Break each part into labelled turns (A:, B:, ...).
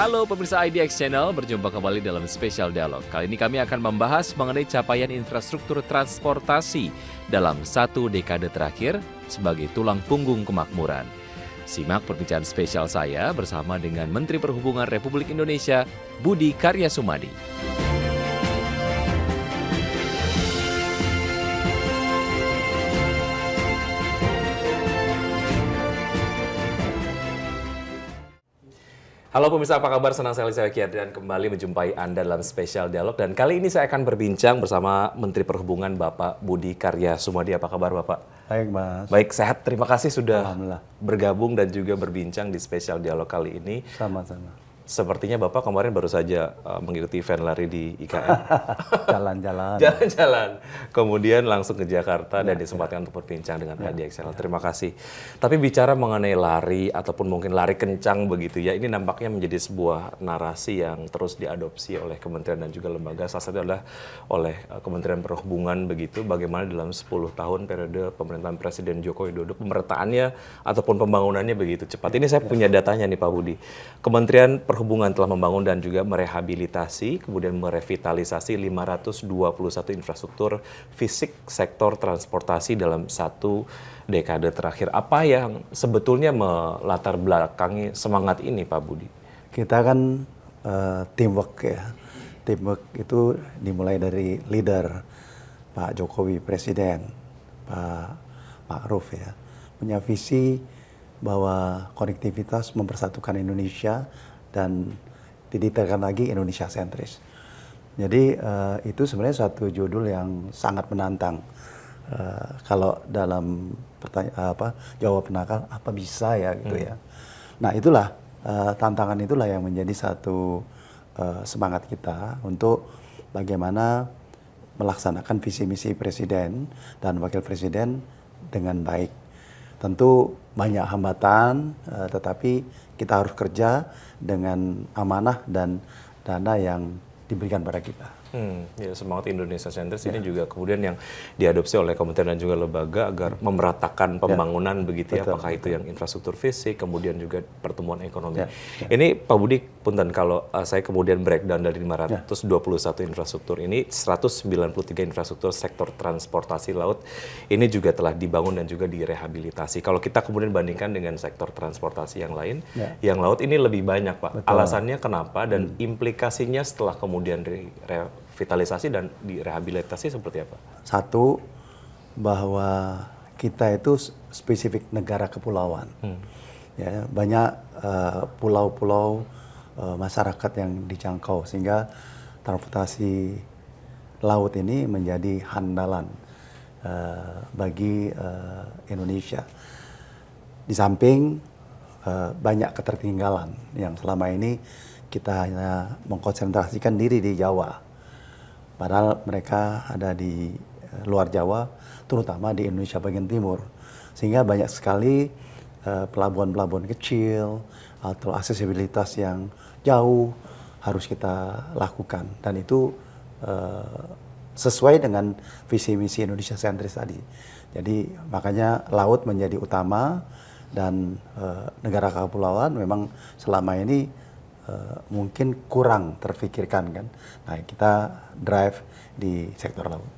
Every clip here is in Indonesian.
A: Halo pemirsa IDX Channel, berjumpa kembali dalam Special Dialog. Kali ini kami akan membahas mengenai capaian infrastruktur transportasi dalam 1 dekade terakhir sebagai tulang punggung kemakmuran. Simak perbincangan spesial saya bersama dengan Menteri Perhubungan Republik Indonesia, Budi Karya Sumadi. Halo pemirsa, apa kabar? Senang sekali saya Ki Adrian kembali menjumpai Anda dalam Spesial Dialog. Dan kali ini saya akan berbincang bersama Menteri Perhubungan Bapak Budi Karya Sumadi. Apa kabar Bapak?
B: Baik Mas.
A: Baik, sehat. Terima kasih sudah bergabung dan juga berbincang di Spesial Dialog kali ini.
B: Sama-sama.
A: Sepertinya Bapak kemarin baru saja mengikuti event lari di IKN.
B: Jalan-jalan.
A: Jalan-jalan. Kemudian langsung ke Jakarta dan disempatkan untuk berbincang dengan IDX Channel. Terima kasih. Tapi bicara mengenai lari ataupun mungkin lari kencang begitu ya, ini nampaknya menjadi sebuah narasi yang terus diadopsi oleh kementerian dan juga lembaga. Salah satu adalah oleh Kementerian Perhubungan begitu, bagaimana dalam 10 tahun periode pemerintahan Presiden Joko Widodo pemerataannya ataupun pembangunannya begitu cepat. Ini saya punya datanya nih Pak Budi. Kementerian Perhubungan telah membangun dan juga merehabilitasi, kemudian merevitalisasi 521 infrastruktur fisik sektor transportasi dalam 1 dekade terakhir. Apa yang sebetulnya melatar belakangi semangat ini, Pak Budi?
B: Kita kan teamwork ya. Teamwork itu dimulai dari leader, Pak Jokowi, Presiden, Pak Ma'ruf ya. Punya visi bahwa konektivitas mempersatukan Indonesia dan didetailkan lagi Indonesia sentris. Jadi itu sebenarnya satu judul yang sangat menantang. Kalau dalam jawab penakal apa bisa ya gitu ya. Nah itulah tantangan itulah yang menjadi satu semangat kita untuk bagaimana melaksanakan visi misi Presiden dan Wakil Presiden dengan baik. Tentu banyak hambatan, tetapi kita harus kerja dengan amanah dan dana yang diberikan pada kita.
A: Ya, semangat Indonesia sentris ini juga kemudian yang diadopsi oleh kementerian dan juga lembaga agar memeratakan pembangunan begitu ya, apakah itu yang infrastruktur fisik, kemudian juga pertumbuhan ekonomi. Ini Pak Budi, punten kalau saya kemudian breakdown dari 521 infrastruktur ini, 193 infrastruktur sektor transportasi laut ini juga telah dibangun dan juga direhabilitasi. Kalau kita kemudian bandingkan dengan sektor transportasi yang lain, yang laut ini lebih banyak Pak. Alasannya kenapa dan implikasinya setelah kemudian revitalisasi dan direhabilitasi seperti apa?
B: Satu, bahwa kita itu spesifik negara kepulauan. Ya, banyak pulau-pulau masyarakat yang dijangkau sehingga transportasi laut ini menjadi handalan bagi Indonesia. Di samping banyak ketertinggalan yang selama ini kita hanya mengkonsentrasikan diri di Jawa. Padahal mereka ada di luar Jawa, terutama di Indonesia bagian timur. Sehingga banyak sekali pelabuhan-pelabuhan kecil atau aksesibilitas yang jauh harus kita lakukan. Dan itu sesuai dengan visi misi Indonesia sentris tadi. Jadi makanya laut menjadi utama dan negara kepulauan memang selama ini mungkin kurang terfikirkan kan. Nah kita drive di sektor laut.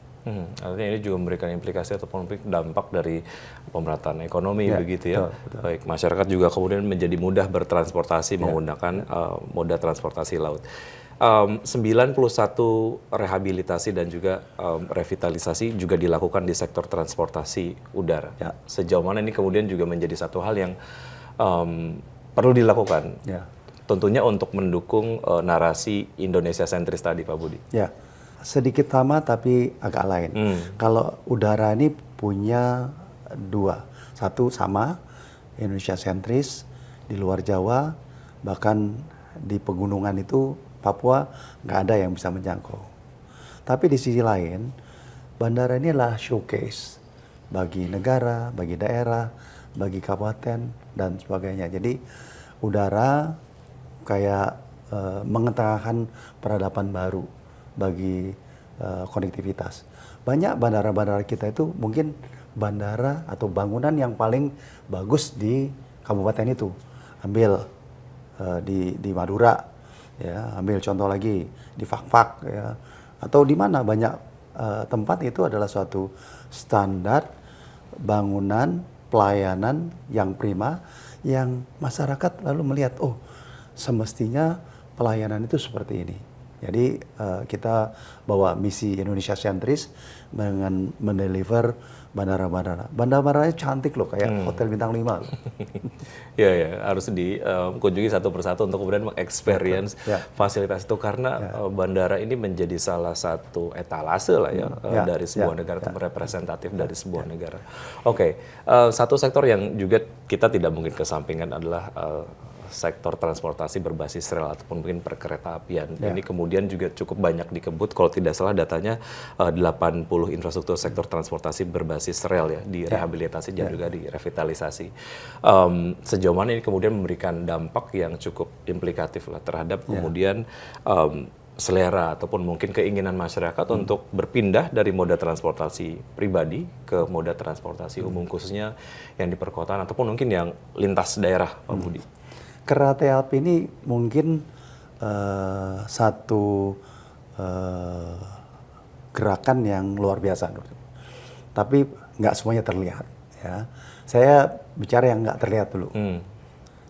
A: Artinya ini juga memberikan implikasi ataupun dampak dari pemerataan ekonomi begitu ya. Betul. Baik, masyarakat juga kemudian menjadi mudah bertransportasi menggunakan moda transportasi laut. 91 rehabilitasi dan juga revitalisasi juga dilakukan di sektor transportasi udara. Sejauh mana ini kemudian juga menjadi satu hal yang perlu dilakukan. Tentunya untuk mendukung narasi Indonesia sentris tadi Pak Budi.
B: Ya, sedikit sama tapi agak lain. Kalau udara ini punya dua. Satu sama, Indonesia sentris, di luar Jawa, bahkan di pegunungan itu Papua nggak ada yang bisa menjangkau. Tapi di sisi lain, bandara ini adalah showcase bagi negara, bagi daerah, bagi kabupaten, dan sebagainya. Jadi udara kayak mengetengahkan peradaban baru bagi konektivitas. Banyak bandara-bandara kita itu mungkin bandara atau bangunan yang paling bagus di kabupaten itu. Ambil di Madura, ya ambil contoh lagi di Fakfak ya, atau di mana banyak tempat itu adalah suatu standar bangunan pelayanan yang prima, yang masyarakat lalu melihat, oh semestinya pelayanan itu seperti ini. Jadi kita bawa misi Indonesia sentris dengan mendeliver bandara-bandara. Bandara-bandaranya cantik loh, kayak hotel bintang 5 loh.
A: Ya, ya, harus dikunjungi satu persatu untuk kemudian mengexperience
B: Ya.
A: fasilitas itu karena bandara ini menjadi salah satu etalase lah ya, dari sebuah negara, atau representatif dari sebuah negara. Oke, satu sektor yang juga kita tidak mungkin kesampingkan adalah sektor transportasi berbasis rel ataupun mungkin perkeretaapian. Ini kemudian juga cukup banyak dikebut, kalau tidak salah datanya 80 infrastruktur sektor transportasi berbasis rel ya, direhabilitasi dan juga direvitalisasi. Sejauh mana ini kemudian memberikan dampak yang cukup implikatif lah terhadap kemudian selera ataupun mungkin keinginan masyarakat untuk berpindah dari moda transportasi pribadi ke moda transportasi umum, khususnya yang di perkotaan ataupun mungkin yang lintas daerah, Pak Budi.
B: Kereta api ini mungkin satu gerakan yang luar biasa, tapi nggak semuanya terlihat. Ya, saya bicara yang nggak terlihat dulu.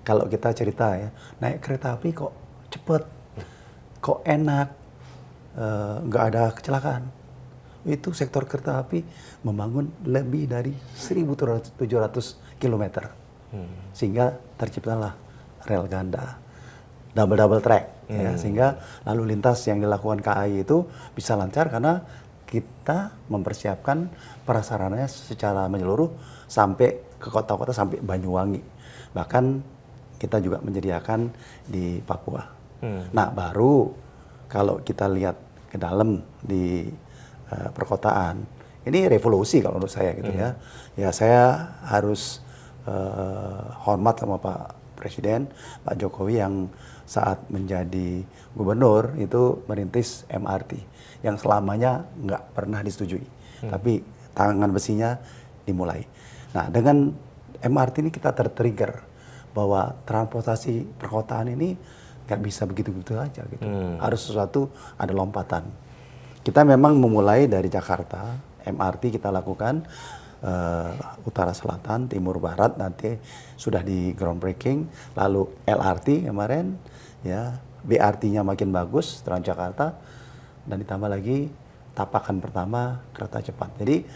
B: Kalau kita cerita ya, naik kereta api kok cepet, kok enak, nggak ada kecelakaan. Itu sektor kereta api membangun lebih dari 1.700 km, sehingga terciptalah rel ganda, double track, ya, sehingga lalu lintas yang dilakukan KAI itu bisa lancar karena kita mempersiapkan prasarananya secara menyeluruh sampai ke kota-kota, sampai Banyuwangi. Bahkan kita juga menyediakan di Papua. Nah, baru kalau kita lihat ke dalam di perkotaan, ini revolusi kalau menurut saya gitu ya. Ya, saya harus hormat sama Pak Presiden, Pak Jokowi, yang saat menjadi gubernur itu merintis MRT yang selamanya nggak pernah disetujui, tapi tangan besinya dimulai. Nah, dengan MRT ini kita tertrigger bahwa transportasi perkotaan ini nggak bisa begitu-begitu aja gitu. Harus sesuatu, ada lompatan. Kita memang memulai dari Jakarta, MRT kita lakukan utara selatan, timur barat, nanti sudah di groundbreaking, lalu LRT kemarin, ya, BRT-nya makin bagus, Transjakarta, dan ditambah lagi tapakan pertama kereta cepat. Jadi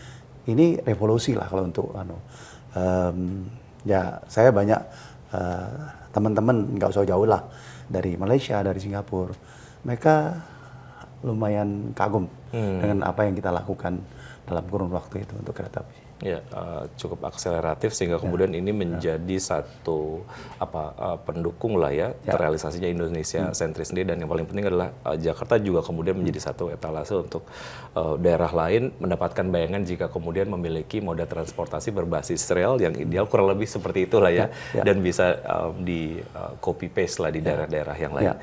B: ini revolusi lah kalau untuk ya, saya banyak teman-teman nggak usah jauh lah dari Malaysia, dari Singapura, mereka lumayan kagum dengan apa yang kita lakukan dalam kurun waktu itu untuk kereta api.
A: Ya, cukup akseleratif sehingga kemudian ini menjadi satu pendukung lah ya, terrealisasinya Indonesia sentris sendiri, dan yang paling penting adalah Jakarta juga kemudian menjadi satu etalase untuk daerah lain mendapatkan bayangan jika kemudian memiliki moda transportasi berbasis rel yang ideal, kurang lebih seperti itulah ya, dan bisa di copy paste lah di daerah-daerah yang lain.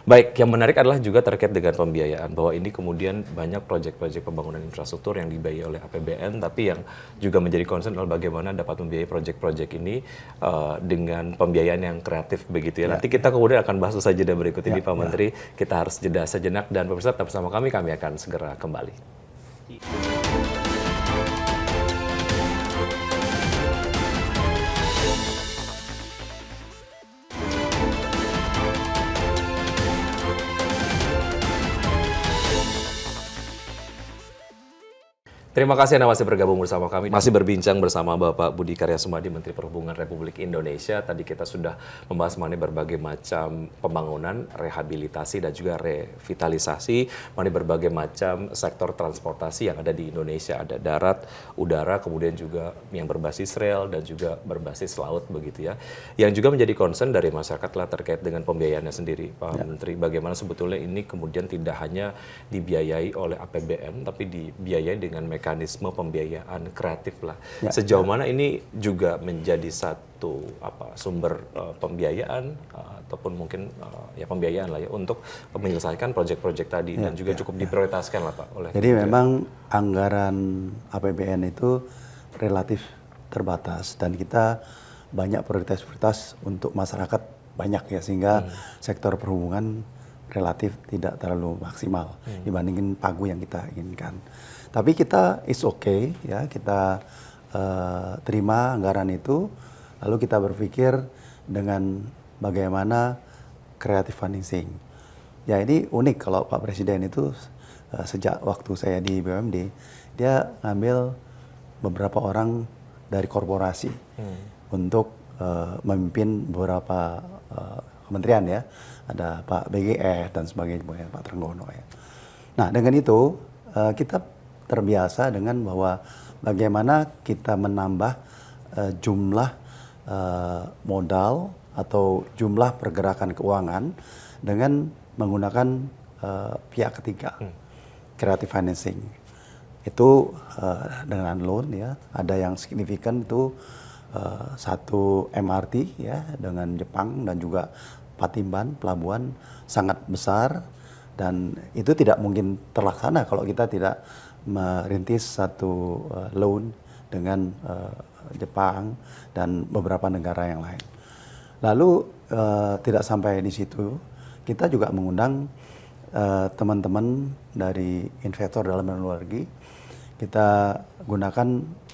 A: Baik, yang menarik adalah juga terkait dengan pembiayaan, bahwa ini kemudian banyak proyek-proyek pembangunan infrastruktur yang dibiayai oleh APBN, tapi yang juga menjadi concern adalah bagaimana dapat membiayai proyek-proyek ini dengan pembiayaan yang kreatif begitu ya. Nanti kita kemudian akan bahas usai jeda berikut ini, Pak Menteri. Kita harus jeda sejenak, dan pemirsa tetap bersama kami akan segera kembali. Terima kasih Anda masih bergabung bersama kami. Masih berbincang bersama Bapak Budi Karya Sumadi, Menteri Perhubungan Republik Indonesia. Tadi kita sudah membahas mengenai berbagai macam pembangunan, rehabilitasi, dan juga revitalisasi mengenai berbagai macam sektor transportasi yang ada di Indonesia. Ada darat, udara, kemudian juga yang berbasis rel, dan juga berbasis laut begitu ya. Yang juga menjadi concern dari masyarakat lah terkait dengan pembiayaannya sendiri, Pak Menteri. Bagaimana sebetulnya ini kemudian tidak hanya dibiayai oleh APBN, tapi dibiayai dengan mekanisme pembiayaan kreatif lah. Sejauh mana ini juga menjadi satu sumber pembiayaan ataupun mungkin ya pembiayaan lah ya untuk menyelesaikan proyek-proyek tadi, dan juga cukup diprioritaskan lah Pak oleh.
B: Jadi memang anggaran APBN itu relatif terbatas, dan kita banyak prioritas-prioritas untuk masyarakat banyak ya, sehingga sektor perhubungan relatif tidak terlalu maksimal dibandingin pagu yang kita inginkan. Tapi kita is okay ya, kita terima anggaran itu, lalu kita berpikir dengan bagaimana creative financing. Ya ini unik kalau Pak Presiden itu sejak waktu saya di BUMD, dia ngambil beberapa orang dari korporasi untuk memimpin beberapa kementerian ya. Ada Pak BGS dan sebagainya, Pak Trenggono ya. Nah dengan itu kita terbiasa dengan bahwa bagaimana kita menambah jumlah modal atau jumlah pergerakan keuangan dengan menggunakan pihak ketiga, creative financing. Itu dengan loan ya, ada yang signifikan itu satu MRT ya dengan Jepang dan juga Patimban, pelabuhan sangat besar, dan itu tidak mungkin terlaksana kalau kita tidak merintis satu loan dengan Jepang dan beberapa negara yang lain. Lalu tidak sampai di situ, kita juga mengundang teman-teman dari investor dalam dan luar negeri. Kita gunakan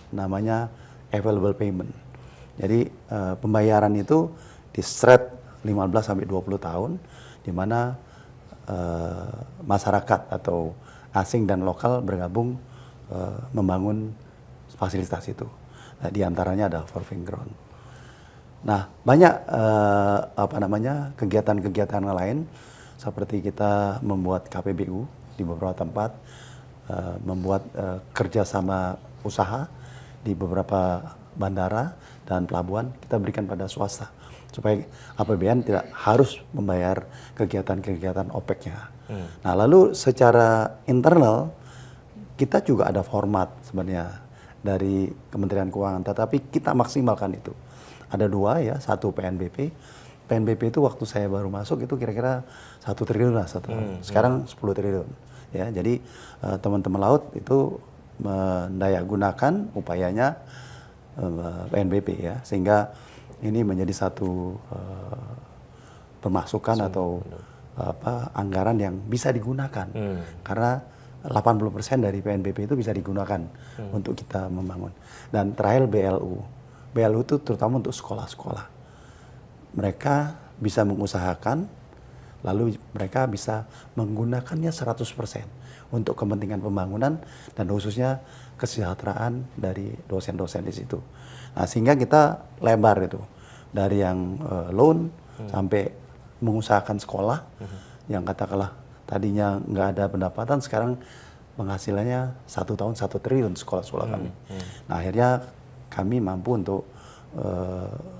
B: namanya available payment. Jadi pembayaran itu di stretch 15 sampai 20 tahun, di mana masyarakat atau asing dan lokal bergabung membangun fasilitas itu. Di antaranya ada forfing ground. Nah, banyak kegiatan-kegiatan lain seperti kita membuat KPBU di beberapa tempat, membuat kerjasama usaha di beberapa bandara dan pelabuhan, kita berikan pada swasta supaya APBN tidak harus membayar kegiatan-kegiatan OPEC-nya. Nah, lalu secara internal kita juga ada format sebenarnya dari Kementerian Keuangan, tetapi kita maksimalkan itu. Ada dua ya, satu PNBP. PNBP itu waktu saya baru masuk itu kira-kira 1 triliun lah satu tahun. Sekarang 10 triliun. Ya, jadi teman-teman laut itu mendayagunakan upayanya PNBP ya, sehingga ini menjadi satu pemasukan atau anggaran yang bisa digunakan. Karena 80% dari PNBP itu bisa digunakan untuk kita membangun. Dan terakhir BLU. BLU itu terutama untuk sekolah-sekolah. Mereka bisa mengusahakan, lalu mereka bisa menggunakannya 100% untuk kepentingan pembangunan dan khususnya kesejahteraan dari dosen-dosen di situ. Nah, sehingga kita lebar itu dari yang loan sampai mengusahakan sekolah yang katakanlah tadinya nggak ada pendapatan, sekarang penghasilannya 1 tahun 1 triliun sekolah-sekolah kami. Nah, akhirnya kami mampu untuk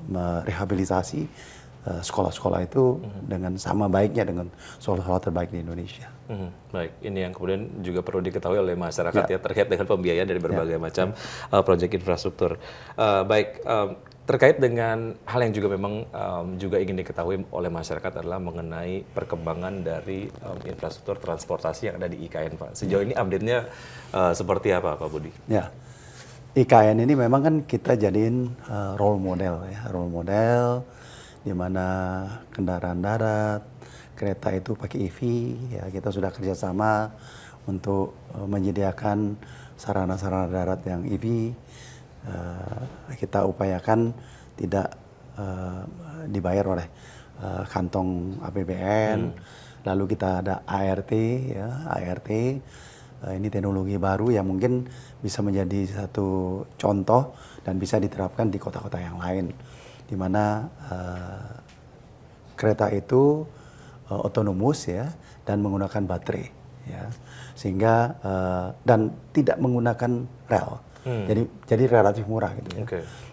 B: merehabilitasi sekolah-sekolah itu dengan sama baiknya dengan sekolah-sekolah terbaik di Indonesia.
A: Baik, ini yang kemudian juga perlu diketahui oleh masyarakat ya terkait dengan pembiayaan dari berbagai macam proyek infrastruktur. Baik, terkait dengan hal yang juga memang juga ingin diketahui oleh masyarakat adalah mengenai perkembangan dari infrastruktur transportasi yang ada di IKN, Pak. Sejauh ini update-nya seperti apa, Pak Budi?
B: Ya, IKN ini memang kan kita jadiin role model ya, role model di mana kendaraan darat, kereta itu pakai EV, ya kita sudah kerjasama untuk menyediakan sarana-sarana darat yang EV. Kita upayakan tidak dibayar oleh kantong APBN. Lalu kita ada ART, ya ART. Ini teknologi baru yang mungkin bisa menjadi satu contoh dan bisa diterapkan di kota-kota yang lain, di mana kereta itu otonomus ya dan menggunakan baterai ya, sehingga dan tidak menggunakan rel. Jadi relatif murah gitu ya.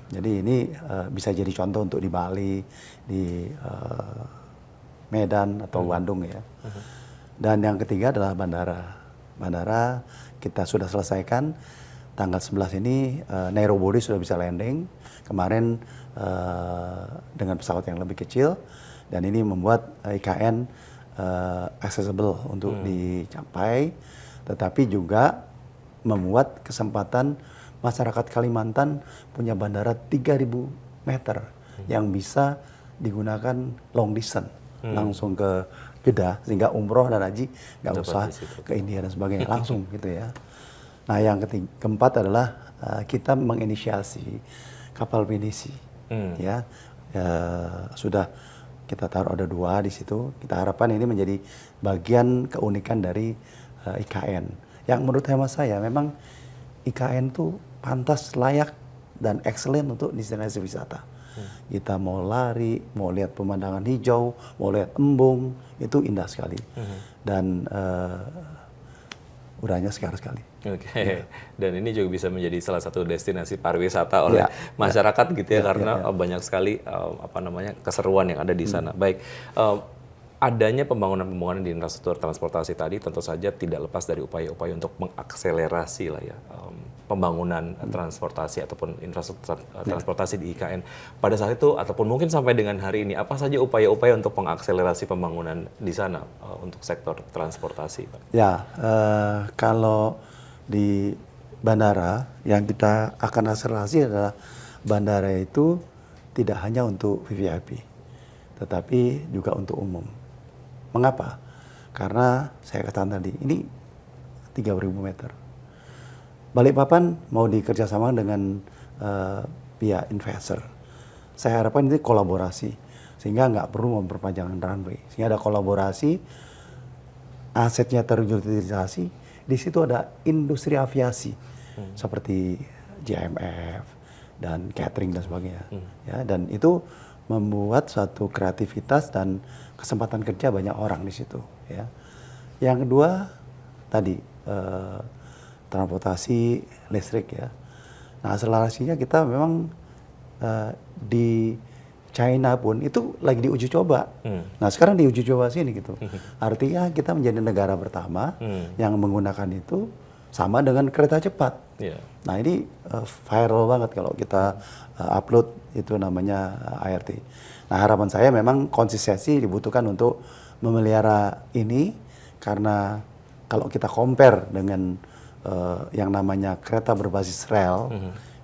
B: Jadi ini bisa jadi contoh untuk di Bali, di Medan atau Bandung ya. Dan yang ketiga adalah bandara. Bandara kita sudah selesaikan tanggal 11 ini, narrowbody sudah bisa landing. Kemarin dengan pesawat yang lebih kecil, dan ini membuat IKN accessible untuk dicapai, tetapi juga membuat kesempatan masyarakat Kalimantan punya bandara 3.000 meter yang bisa digunakan long distance. langsung ke Jeddah, sehingga umroh dan haji nggak
A: Dapat
B: usah
A: di situ.
B: ke India dan sebagainya, langsung gitu ya. Nah yang keempat adalah kita menginisiasi kapal pinisi, ya. Sudah kita taruh ada 2 di situ. Kita harapkan ini menjadi bagian keunikan dari IKN. Yang menurut hemat saya memang IKN tuh pantas, layak dan excellent untuk destinasi wisata. Kita mau lari, mau lihat pemandangan hijau, mau lihat embung, itu indah sekali. Dan udahnya segar sekali.
A: Oke. Dan ini juga bisa menjadi salah satu destinasi pariwisata oleh masyarakat gitu ya, karena banyak sekali keseruan yang ada di sana. Baik. Adanya pembangunan-pembangunan di infrastruktur transportasi tadi tentu saja tidak lepas dari upaya-upaya untuk mengakselerasi lah ya pembangunan transportasi ataupun infrastruktur transportasi di IKN. Pada saat itu ataupun mungkin sampai dengan hari ini, apa saja upaya-upaya untuk mengakselerasi pembangunan di sana untuk sektor transportasi, Pak?
B: Ya, kalau di bandara yang kita akan akselerasi adalah bandara itu tidak hanya untuk VVIP, tetapi juga untuk umum. Mengapa? Karena saya katakan tadi, ini 3.000 meter. Balikpapan mau dikerjasama dengan pihak investor. Saya harapkan ini kolaborasi, sehingga nggak perlu memperpanjang runway. Sehingga ada kolaborasi, asetnya terutilisasi. Di situ ada industri aviasi, seperti JMF dan catering dan sebagainya. Ya, dan itu membuat suatu kreativitas dan kesempatan kerja banyak orang di situ. Ya. Yang kedua tadi transportasi listrik ya. Nah akselerasinya kita memang di China pun itu lagi diuji coba. Nah sekarang diuji coba sini gitu. Artinya kita menjadi negara pertama yang menggunakan itu sama dengan kereta cepat. Nah ini viral banget kalau kita upload itu namanya ART. Nah harapan saya memang konsistensi dibutuhkan untuk memelihara ini, karena kalau kita compare dengan yang namanya kereta berbasis rel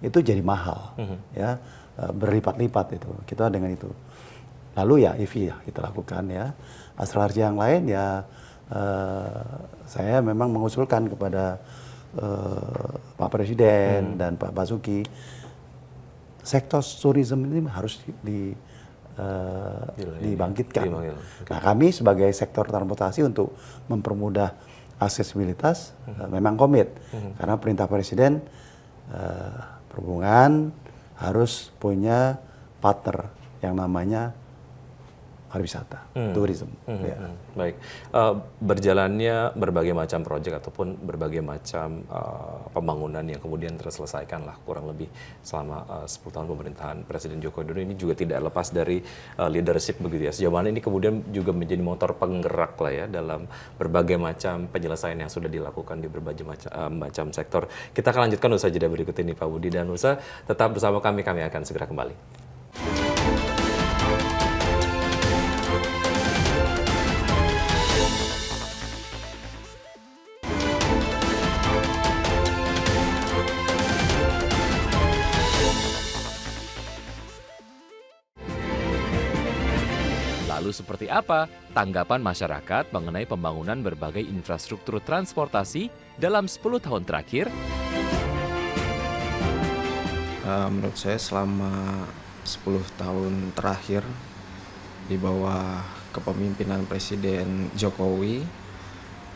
B: itu jadi mahal, ya berlipat-lipat itu kita dengan itu. Lalu ya EV ya kita lakukan ya. Akselerasi yang lain ya saya memang mengusulkan kepada Pak Presiden dan Pak Basuki, sektor tourism ini harus dibangkitkan. Nah kami sebagai sektor transportasi untuk mempermudah aksesibilitas memang komit, karena perintah Presiden perhubungan harus punya partner yang namanya pariwisata, tourism.
A: Baik, berjalannya berbagai macam proyek ataupun berbagai macam pembangunan yang kemudian terselesaikan lah kurang lebih selama 10 tahun pemerintahan Presiden Joko Widodo ini juga tidak lepas dari leadership begitu ya. Sejauh mana ini kemudian juga menjadi motor penggerak lah ya dalam berbagai macam penyelesaian yang sudah dilakukan di berbagai macam sektor. Kita akan lanjutkan usaha jeda berikut ini Pak Budi dan Nusa. Tetap bersama kami akan segera kembali.
C: Lalu seperti apa tanggapan masyarakat mengenai pembangunan berbagai infrastruktur transportasi dalam 10 tahun terakhir?
D: Menurut saya selama 10 tahun terakhir di bawah kepemimpinan Presiden Jokowi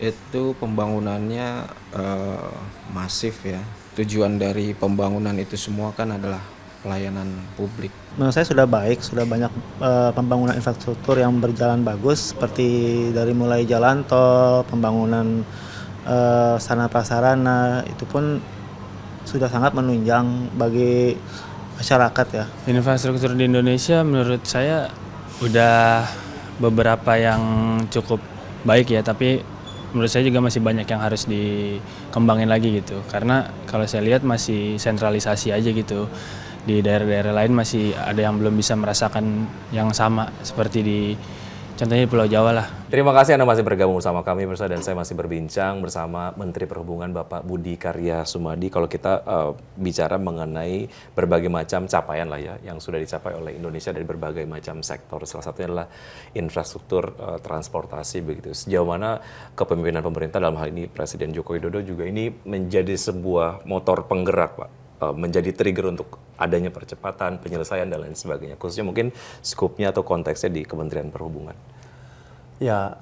D: itu pembangunannya masif ya. Tujuan dari pembangunan itu semua kan adalah pelayanan publik.
E: Menurut saya sudah baik, sudah banyak pembangunan infrastruktur yang berjalan bagus, seperti dari mulai jalan tol, pembangunan sarana prasarana, itu pun sudah sangat menunjang bagi masyarakat ya.
F: Infrastruktur di Indonesia menurut saya udah beberapa yang cukup baik ya, tapi menurut saya juga masih banyak yang harus dikembangin lagi gitu. Karena kalau saya lihat masih sentralisasi aja gitu. Di daerah-daerah lain masih ada yang belum bisa merasakan yang sama seperti di contohnya di Pulau Jawa lah.
A: Terima kasih Anda masih bergabung bersama kami dan saya masih berbincang bersama Menteri Perhubungan Bapak Budi Karya Sumadi. Kalau kita bicara mengenai berbagai macam capaian lah ya yang sudah dicapai oleh Indonesia dari berbagai macam sektor. Salah satunya adalah infrastruktur transportasi begitu. Sejauh mana kepemimpinan pemerintah dalam hal ini Presiden Joko Widodo juga ini menjadi sebuah motor penggerak Pak, menjadi trigger untuk adanya percepatan, penyelesaian dan lain sebagainya. Khususnya mungkin skupnya atau konteksnya di Kementerian Perhubungan.
B: Ya,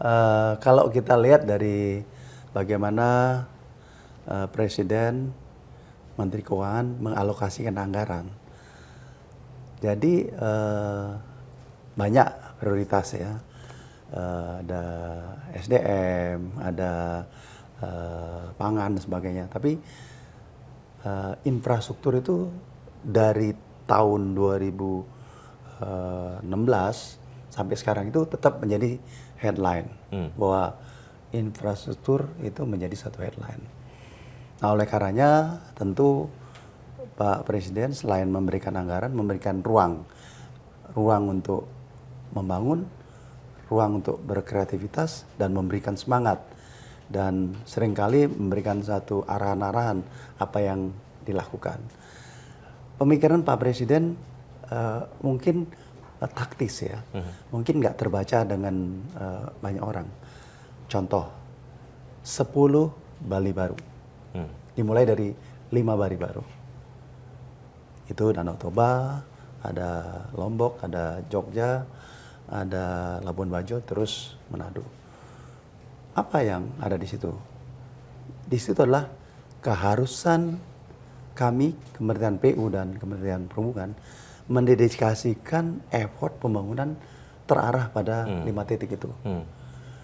B: kalau kita lihat dari bagaimana Presiden, Menteri Keuangan mengalokasikan anggaran, jadi banyak prioritas ya, ada SDM, ada pangan dan sebagainya. Tapi infrastruktur itu dari tahun 2016 sampai sekarang itu tetap menjadi headline, bahwa infrastruktur itu menjadi satu headline. Nah, oleh karenanya tentu Pak Presiden selain memberikan anggaran, memberikan ruang untuk membangun, ruang untuk berkreativitas dan memberikan semangat, dan seringkali memberikan satu arahan-arahan apa yang dilakukan. Pemikiran Pak Presiden mungkin taktis ya, mungkin nggak terbaca dengan banyak orang. Contoh, 10 Bali baru, dimulai dari 5 Bali baru. Itu Danau Toba, ada Lombok, ada Jogja, ada Labuan Bajo, terus Manado. Apa yang ada di situ? Di situ adalah keharusan kami, Kementerian PU dan Kementerian Perhubungan, mendedikasikan effort pembangunan terarah pada 5 titik itu.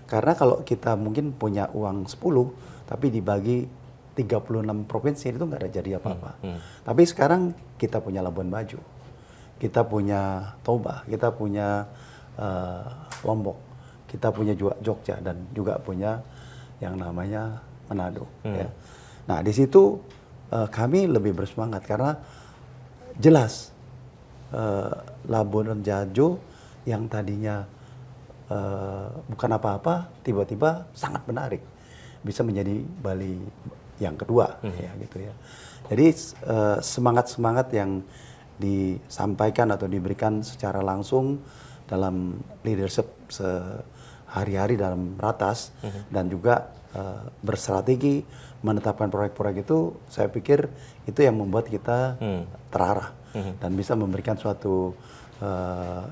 B: Karena kalau kita mungkin punya uang 10, tapi dibagi 36 provinsi, itu nggak ada jadi apa-apa. Tapi sekarang kita punya Labuan Bajo, kita punya Toba, kita punya Lombok, kita punya juga Jogja, dan juga punya yang namanya Manado. Ya. Nah, di situ kami lebih bersemangat karena jelas Labuan Bajo yang tadinya bukan apa-apa, tiba-tiba sangat menarik, bisa menjadi Bali yang kedua, ya gitu ya. Jadi semangat-semangat yang disampaikan atau diberikan secara langsung dalam leadership sehari-hari dalam ratas, dan juga bersrategi menetapkan proyek-proyek itu, saya pikir itu yang membuat kita terarah dan bisa memberikan suatu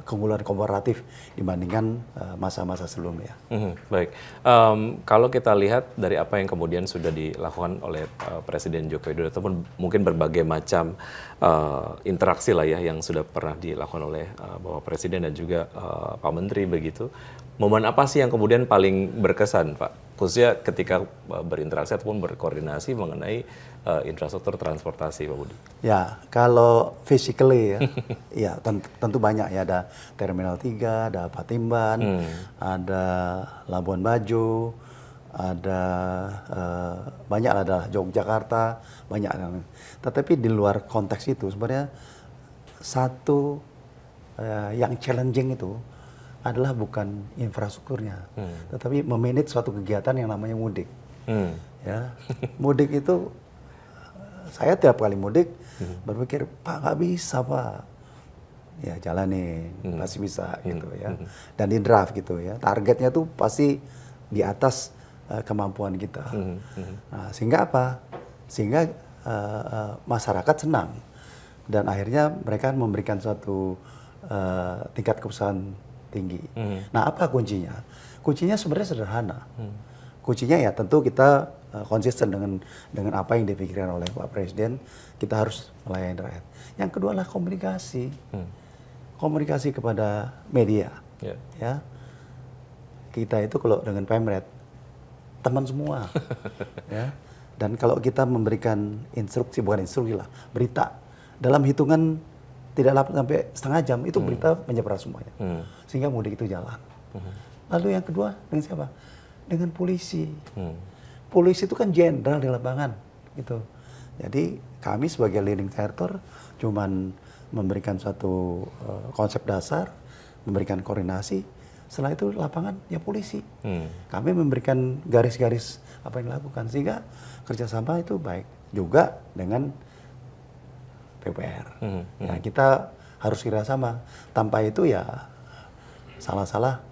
B: keunggulan komparatif dibandingkan masa-masa sebelumnya.
A: Baik, kalau kita lihat dari apa yang kemudian sudah dilakukan oleh Presiden Joko Widodo ataupun mungkin berbagai macam interaksi lah ya yang sudah pernah dilakukan oleh Bapak Presiden dan juga Pak Menteri begitu, momen apa sih yang kemudian paling berkesan Pak? Khususnya ketika berinteraksi ataupun berkoordinasi mengenai infrastruktur transportasi Pak Budi.
B: Ya, kalau physically ya, ya tentu banyak ya, ada Terminal 3, ada Patimban, ada Labuan Bajo, ada banyak, ada Yogyakarta, banyak. Tetapi di luar konteks itu sebenarnya satu yang challenging itu adalah bukan infrastrukturnya, tetapi memanage suatu kegiatan yang namanya mudik. Ya, mudik itu saya tiap kali mudik berpikir, Pak nggak bisa Pak, ya jalanin, pasti bisa gitu ya, dan di draft gitu ya, targetnya tuh pasti di atas kemampuan kita. Nah, sehingga apa? Sehingga masyarakat senang dan akhirnya mereka memberikan suatu tingkat kepuasan tinggi. Nah, apa kuncinya? Kuncinya sebenarnya sederhana. Kuncinya ya tentu kita konsisten dengan apa yang dipikirkan oleh Pak Presiden. Kita harus melayani rakyat. Yang kedua adalah komunikasi. Komunikasi kepada media. Ya. Kita itu kalau dengan Pemret teman semua. Ya. Dan kalau kita memberikan instruksi, bukan instruksi lah, berita dalam hitungan tidak sampai setengah jam itu berita menyebar semuanya, sehingga mudik itu jalan. Lalu yang kedua dengan siapa? Dengan polisi. Polisi itu kan jenderal di lapangan, gitu. Jadi kami sebagai leading sector cuman memberikan suatu konsep dasar, memberikan koordinasi, Setelah itu lapangan ya polisi.
A: Hmm.
B: Kami memberikan garis-garis apa yang dilakukan sehingga kerjasama itu baik juga dengan PUPR. Ya, kita harus kerjasama. Tanpa itu ya salah-salah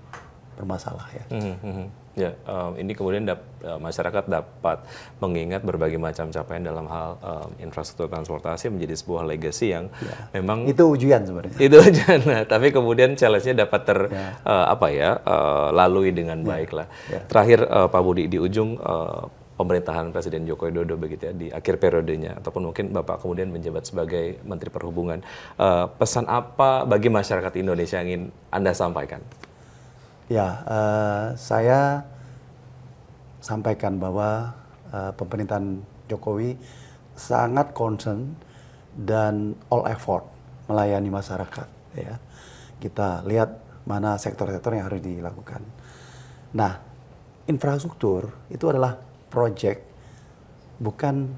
B: bermasalah ya.
A: Ya, ini kemudian masyarakat dapat mengingat berbagai macam capaian dalam hal infrastruktur transportasi menjadi sebuah legacy yang memang
B: Itu ujian sebenarnya.
A: itu aja. Nah, tapi kemudian challenge-nya dapat lalui dengan baik lah. Terakhir Pak Budi, di ujung pemerintahan Presiden Joko Widodo begitu ya, di akhir periodenya ataupun mungkin Bapak kemudian menjabat sebagai Menteri Perhubungan, pesan apa bagi masyarakat Indonesia yang ingin Anda sampaikan?
B: Ya, saya sampaikan bahwa pemerintahan Jokowi sangat concern dan all effort melayani masyarakat. Ya, kita lihat mana sektor-sektor yang harus dilakukan. Nah, infrastruktur itu adalah project bukan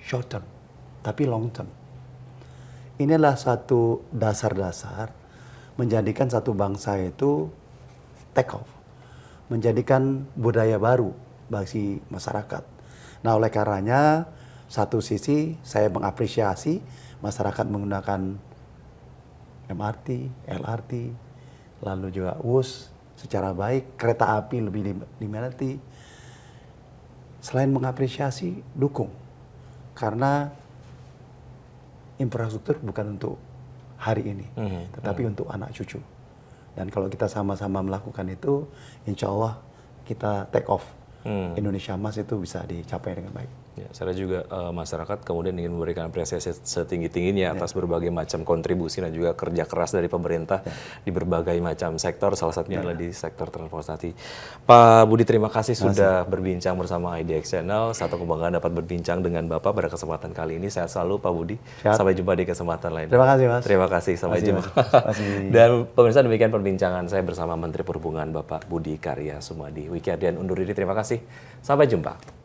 B: short term, tapi long term. Ini adalah satu dasar-dasar menjadikan satu bangsa itu take off, menjadikan budaya baru bagi masyarakat. Nah, oleh karenanya, satu sisi saya mengapresiasi masyarakat menggunakan MRT, LRT, lalu juga WUS secara baik, kereta api lebih diminati. Selain mengapresiasi, dukung. Karena infrastruktur bukan untuk hari ini, tetapi untuk anak cucu. Dan kalau kita sama-sama melakukan itu, insya Allah kita take off. Indonesia Emas itu bisa dicapai dengan baik.
A: Ya, saya juga masyarakat kemudian ingin memberikan apresiasi setinggi-tingginya atas berbagai macam kontribusi dan juga kerja keras dari pemerintah di berbagai macam sektor, salah satunya adalah di sektor transportasi. Pak Budi, terima kasih sudah berbincang bersama IDX Channel. Satu kebanggaan dapat berbincang dengan Bapak pada kesempatan kali ini. Sehat selalu Pak Budi.
B: Sehat.
A: Sampai jumpa di kesempatan lain.
B: Terima kasih, Mas.
A: Terima kasih, sampai
B: Terima
A: jumpa.
B: kasih, Mas. Terima kasih.
A: Dan pemirsa, demikian perbincangan saya bersama Menteri Perhubungan Bapak Budi Karya Sumadi. Wiki Ardian undur diri, terima kasih. Sampai jumpa.